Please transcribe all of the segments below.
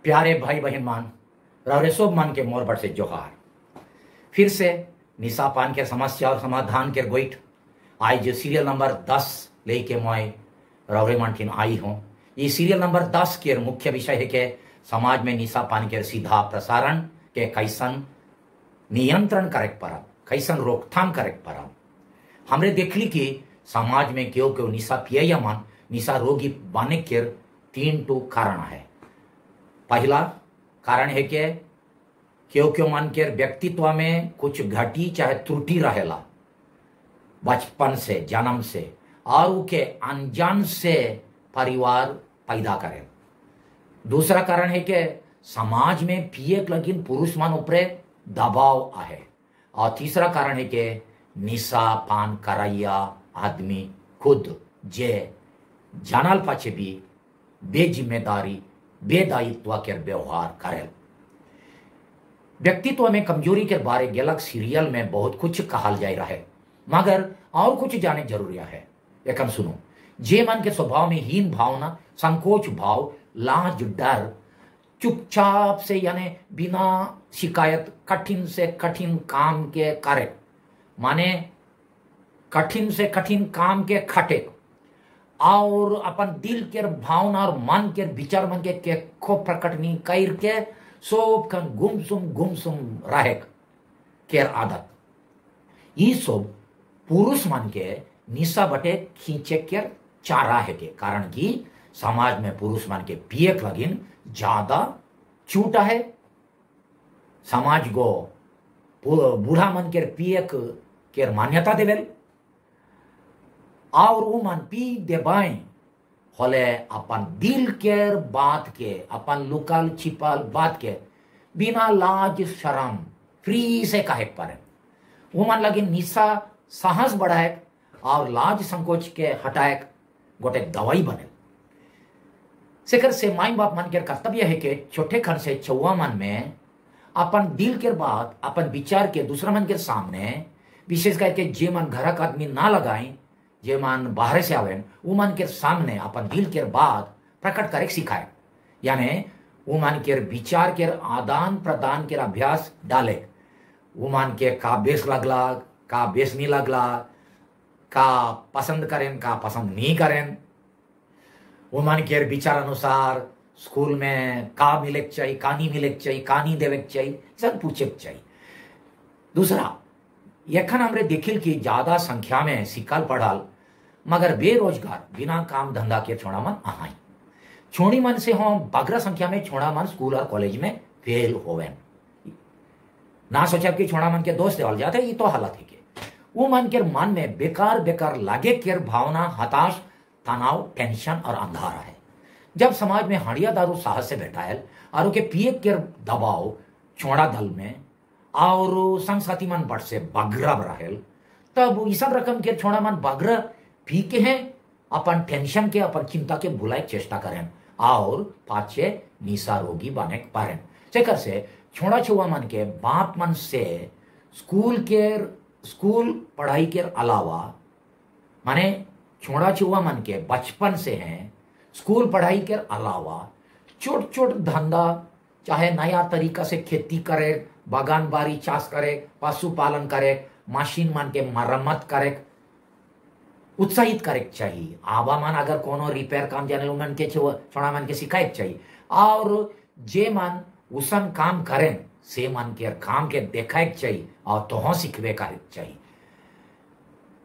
प्यारे भाई बहन मान रवरे सोब मान के मोर बड़ से जोहार। फिर से निशा पान के समस्या और समाधान के गोइठ आज सीरियल नंबर 10 लेके मैं रवरे मान ठिन आई हूँ। ये सीरियल नंबर 10 के मुख्य विषय है कि समाज में निशा पान के सीधा प्रसारण के कैसन नियंत्रण करे परब, कैसन रोकथाम करे परब। हमरे देखली कि समाज में क्यों क्यों निशा पिया मन निशा रोगी बने के 3 कारण है। पहला कारण है कि क्यों मन के व्यक्तित्व में कुछ घटी चाहे त्रुटि रहेला बचपन से, जन्म से, और उके अनजान से परिवार पैदा करे। दूसरा कारण है कि समाज में पिए लगिन पुरुष मन ऊपरे दबाव आहे। और तीसरा कारण है कि निशा पान करैया आदमी खुद जे जानल पाछे भी बेजिम्मेदारी बेदायित्व के व्यवहार करे। व्यक्तित्व में कमजोरी के बारे गलत सीरियल में बहुत कुछ कहल जाए रहे, मगर और कुछ जाने जरूरी है। एक सुनो, जे मन के स्वभाव में हीन भावना, संकोच भाव, लाज, डर, चुपचाप से यानी बिना शिकायत कठिन से कठिन काम के करे, माने कठिन से कठिन काम के खटे और अपन दिल के भावना और मन के विचार मन के खो प्रकट नहीं कर के सोब कन गुमसुम रहे केर आदत। ये सब पुरुष मन के निशा बटे खींचे के चारा है के कारण की समाज में पुरुष मन के पिए लगिन ज्यादा छूटा है। समाज को बूढ़ा मन के पिए के मान्यता देवेल और वो मन पी देबाएं होले अपन दिल के बात के, अपन लुकल छिपल बात के बिना लाज शर्म फ्री से कहे पारे। वो मन लगे निशा साहस बढ़ाए और लाज संकोच के हटाए गोटे दवाई बने। सेकर से माई बाप मन के कर्तव्य है कि छोटे खन से चौवा मन में अपन दिल के बात, अपन विचार के दूसरा मन के सामने, विशेष करके जे मन घर का आदमी ना लगाए, जे मन बाहर से आवे, वो मन के सामने अपन दिल के बात प्रकट करे सिखाए। यानी वो मन के विचार के आदान प्रदान के अभ्यास डाले। वो मन के का बेस लगला, का बेस नहीं लगला, का पसंद करें, का पसंद नहीं करें। वो मन के विचार अनुसार स्कूल में का मिले चाहिए, का नहीं मिले चाहिए, का नहीं देवे चाहिए, सब पूछे चाहिए। दूसरा, यखन हमरे देखिल कि ज्यादा संख्या में सिकल पढ़ल मगर बेरोजगार बिना काम धंधा के छोड़ा मन आहाई। छोड़ी मन से हम बगरा संख्या में छोड़ा मन स्कूल और कॉलेज में फेल होवे ना सोचा कि छोड़ा मन के दोस्त देवल जाते। ये तो हालत है कि वो मन के मन में बेकार बेकार लागे के भावना, हताश, तनाव, टेंशन और अंधारा है। जब समाज में हड़िया दारू साहस से बैठायल और उनके पिए के दबाव छोड़ा दल में और संस्कृति मन बट से बगरा रहेल, तब इस रकम के छोड़ा मन बगरा पी के हैं अपन टेंशन के, अपन चिंता के भुलाए चेष्टा करें और पाछे निशा रोगी बने पारें। सेकर से छोड़ा छुआ मन के बाप मन से स्कूल पढ़ाई के अलावा, माने छोड़ा छुआ मन के बचपन से हैं स्कूल पढ़ाई के अलावा छोट छोट धंधा, चाहे नया तरीका से खेती करे, बागान बारी चाष करे, पशुपालन करे, मशीन मन के मरम्मत करे, उत्साहित करे चाहिए। आवा मन अगर कोनो रिपेयर काम जाने मन के छोड़ा मन के सिखाए चाहिए और जे मन उसन काम करें से मन के काम के देखाए चाहिए और तो सिखवे करे चाहिए।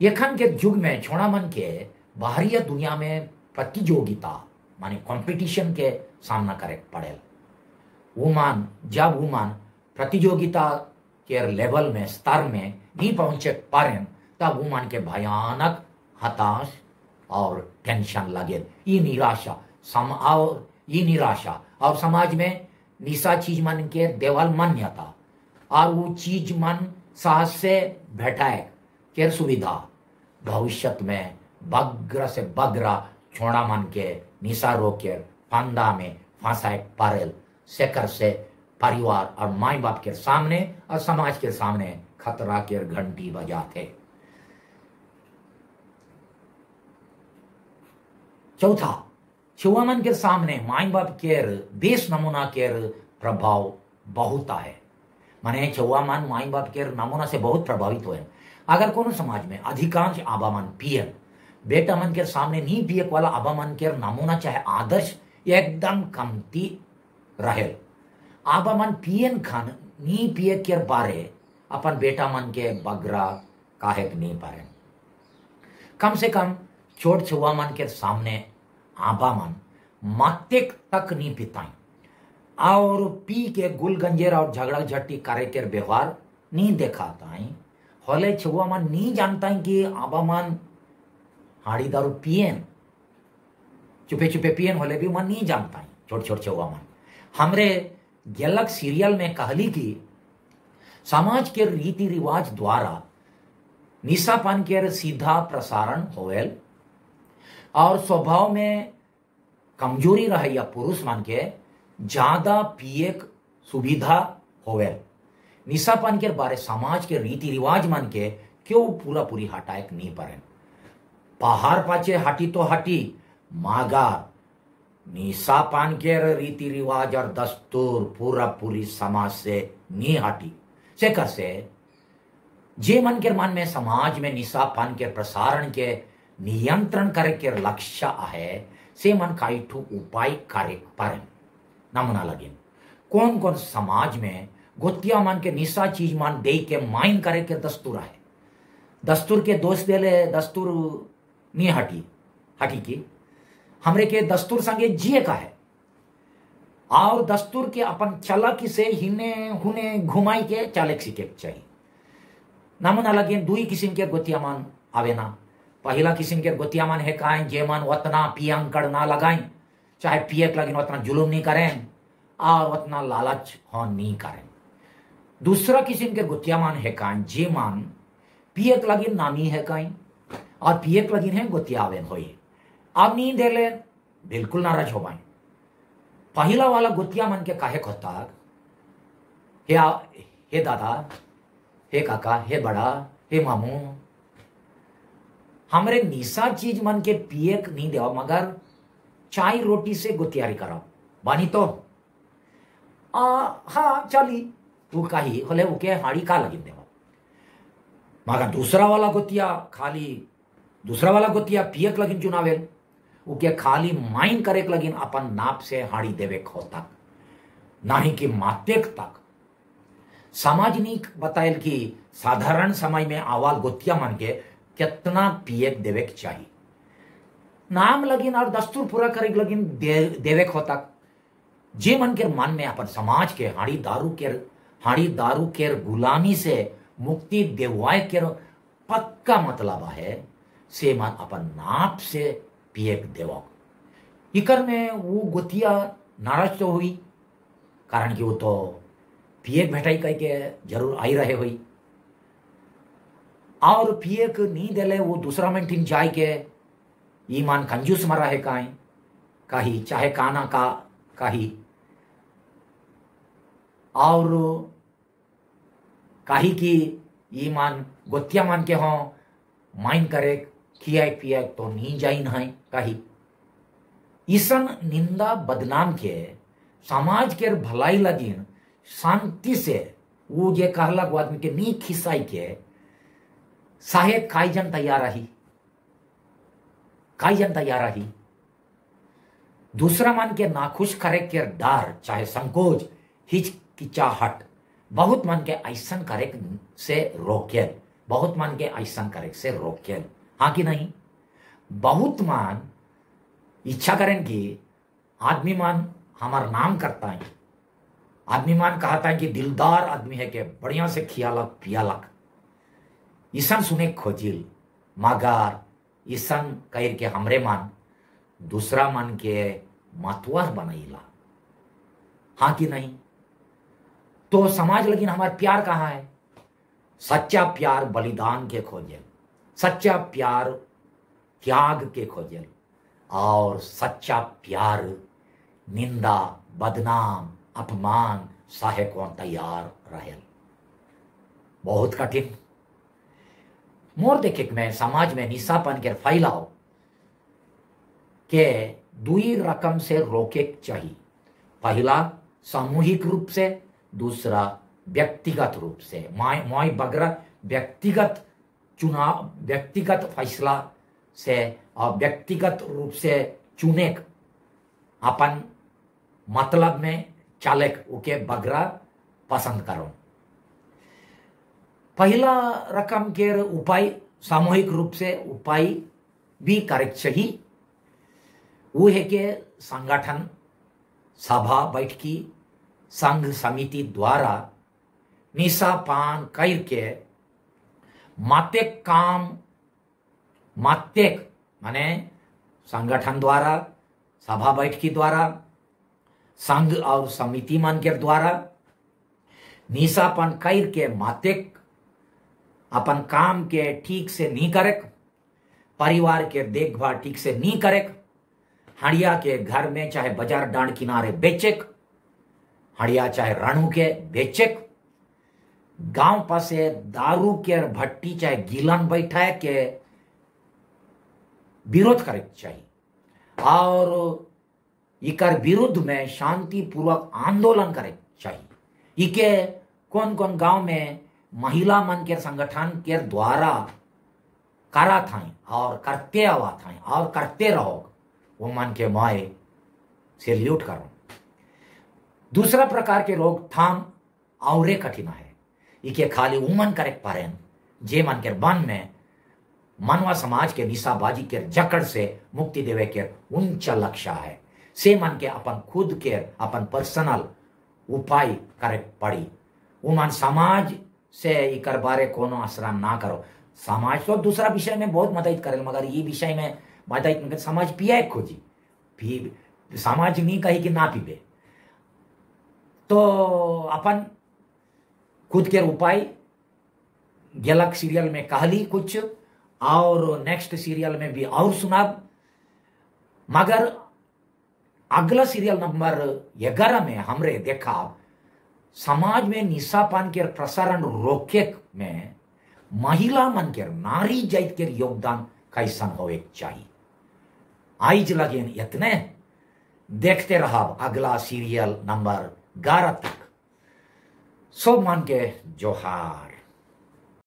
यखन के युग में छोड़ा मन के बाहरी दुनिया में प्रतियोगिता माने कंपटीशन के सामना करे पड़े। जब वुमन प्रतियोगिता के लेवल में, स्तर में नहीं पहुंचे पारे, तब वुमन के भयानक हताश और टेंशन लगे। ये निराशा और समाज में निशा चीज मन के देवल मान्यता और वो चीज मन साहस से भेटाए के सुविधा भविष्य में बग्र से बग्रा छोड़ा मन के निशा रोग के फंदा में फंसाए पारेल। सेकर से परिवार और माई बाप के सामने और समाज के सामने खतरा के घंटी बजाते। चौथा, छुआमन के सामने माई बाप केर देश नमूना केर प्रभाव बहुत है। माने छुआमन माई बाप केर नमूना से बहुत प्रभावित हुए। अगर कोनो समाज में अधिकांश आबामन पिए बेटा मन के सामने नहीं पिए वाला आबामन केर नमूना चाहे आदर्श एकदम कमती रहे। आबामन पियन खान नी पिए केर बारे अपन बेटा मन के बगरा काहे नहीं पारे। कम से कम छोट छुआ मन के सामने आबा मन मातेक तक नहीं पिताई और पी के गुल गंजेर और झगड़ा झट्टी करे के व्यवहार नहीं देखाता। होले छुआ मन नहीं जानता कि आबा मन हाड़ी दारू पियन चुपे चुपे पियन होले भी मन नहीं जानता। छोट छोट छुआ मन हमरे गलक सीरियल में कहली कि समाज के रीति रिवाज द्वारा निशापान के सीधा प्रसारण होवेल और स्वभाव में कमजोरी रहे या पुरुष मान के ज्यादा पिए सुविधा होवेल। निशापान के बारे समाज के रीति रिवाज मान के क्यों पूरा पूरी हटाए नहीं पारे। पहाड़ पाचे हटी तो हटी मागा निशापान के रीति रिवाज और दस्तूर पूरा पूरी समाज से नहीं हटी। से कैसे जे मन के मन में समाज में निशापान के प्रसारण के नियंत्रण करे के लक्ष्य है से मन काइठू उपाय करे पारे नमूना लगे। कौन कौन समाज में गोतिया मन के निशा चीज मान दे के माइन करे के दस्तूर है। दस्तूर के दोष देले दस्तूर नहीं हटी की हमरे के दस्तूर संगे जिए का है और दस्तूर के अपन चलक से हिने हुने घुमाई के चालक सीखे चाहिए। नमूना लगे दुई किस्म के गोतियामान आवे ना। पहला किस्म के गोतियामान है काएं जे मन उतना पियंकड़ ना लगाएं चाहे पियक लगिन उतना जुलूम नहीं करें और उतना लालच हो नहीं करें। दूसरा किस्म के गोतियामान है काएं जे मन पियक लगिन नानी है काएं और पियक लगिन है गोतियावेन होई अब नहीं दे ले बिल्कुल नाराज हो पाए। पहला वाला गोतिया मन के काहे कहता हे दादा हे काका हे बड़ा हे मामू हमरे निशा चीज मन के पियक नहीं देवा मगर चाय रोटी से गुतियारी कराओ बानी तो हाँ चली तू कही होले उके हाड़ी का लगी देवा मगर दूसरा वाला गोतिया पियक लगिन चुनावेल उके खाली माइन करे लगिन अपन नाप से हाड़ी देवे खो तक नाही कि मातेक तक। समाज ने बतायल कि साधारण समय में आवाल गोतिया मन के कितना पियक देवे के चाहिए। नाम लगिन और दस्तूर पूरा करे लगिन देवे खो तक जे मन के मन में अपन समाज के हाड़ी दारू के गुलामी से मुक्ति देवाए के पक्का मतलब है से मन अपन नाप से पियक देवा। इकर में वो गोतिया नाराज तो हुई कारण कि वो तो पियक भेटाई कह के जरूर आई रहे हुई और पियक नहीं देले वो दूसरा मिनट जाए के ईमान कंजूस मरा है कहीं चाहे काना का कहीं और कहीं की ईमान गोतिया मान के हों माइन करे खियाए पियाए तो नहीं जाई नहीं कहीं ईसन निंदा बदनाम के समाज के भलाई लगिन शांति से वो जे कहलक वो आदमी के नी खिसाई के साहे काईजन तैयार रही दूसरा मन के नाखुश करे के डर चाहे संकोच हिचकिचाहट बहुत मन के ऐसन करे से रोकेल हाँ कि नहीं। बहुत मान इच्छा करें कि आदमी मान हमार नाम करता है आदमी मान कहता है कि दिलदार आदमी है के बढ़िया से खियालक पियालक ईसन सुने खोजिल मगर ईसन कह के हमरे मान दूसरा मन के मतवार बनैला हाँ कि नहीं। तो समाज लेकिन हमारा प्यार कहाँ है। सच्चा प्यार बलिदान के खोजे सच्चा प्यार त्याग के खोजे और सच्चा प्यार निंदा बदनाम अपमान साहे को तैयार रहे बहुत कठिन। मोर देखे मैं समाज में निशापन के फैलाव के दुई रकम से रोके चाहिए। पहला सामूहिक रूप से, दूसरा व्यक्तिगत रूप से। मोई बगरा व्यक्तिगत चुनाव, व्यक्तिगत फैसला से और व्यक्तिगत रूप से चुने अपन मतलब में चालक उके बगरा पसंद करो। पहला रकम के उपाय सामूहिक रूप से उपाय भी करे चाहिए। वो है कि संगठन, सभा, बैठकी, संघ समिति द्वारा निशापान करके मातेक काम, मातेक माने संगठन द्वारा, सभा बैठकी द्वारा, संघ और समिति मन के द्वारा निशापान करके मातेक अपन काम के ठीक से नहीं करे, परिवार के देखभाल ठीक से नहीं करे, हड़िया के घर में चाहे बाजार डांड किनारे बेचेक, हड़िया चाहे रणु के बेचेक, गांव पासे दारू के भट्टी चाहे गिलन बैठाए के विरोध करे चाहिए और इकर विरुद्ध में शांतिपूर्वक आंदोलन करे चाहिए। इके कौन कौन गांव में महिला मन के संगठन के द्वारा करा था और करते आवा था और करते रहो, वो मन के माए सैल्यूट करो। दूसरा प्रकार के रोकथाम और कठिन है। इके खाली उमन करे पारे जे मन के बन में मानवा समाज के निशाबाजी के जकड़ से मुक्ति देवे के ऊंचा लक्ष्य है। से मन के अपन खुद के अपन पर्सनल उपाय करे पड़ी। उमन समाज से इकर बारे कोनो असरा ना करो। समाज तो दूसरा विषय में बहुत मदद करे, मगर ये विषय में मदद नहीं। समाज पिया खोजी पी, समाज नहीं कही कि ना पीबे। तो अपन खुद के उपाय गलक सीरियल में कहली कुछ और नेक्स्ट सीरियल में भी और सुनाब, मगर अगला सीरियल नंबर 11 में हमरे देखा समाज में निशापान के प्रसारण रोके में महिला मन के, नारी जाति के योगदान कैसन होवे चाहिए। आइज लगे इतने देखते रहा अगला सीरियल नंबर 11 तक। सब मन के जोहार।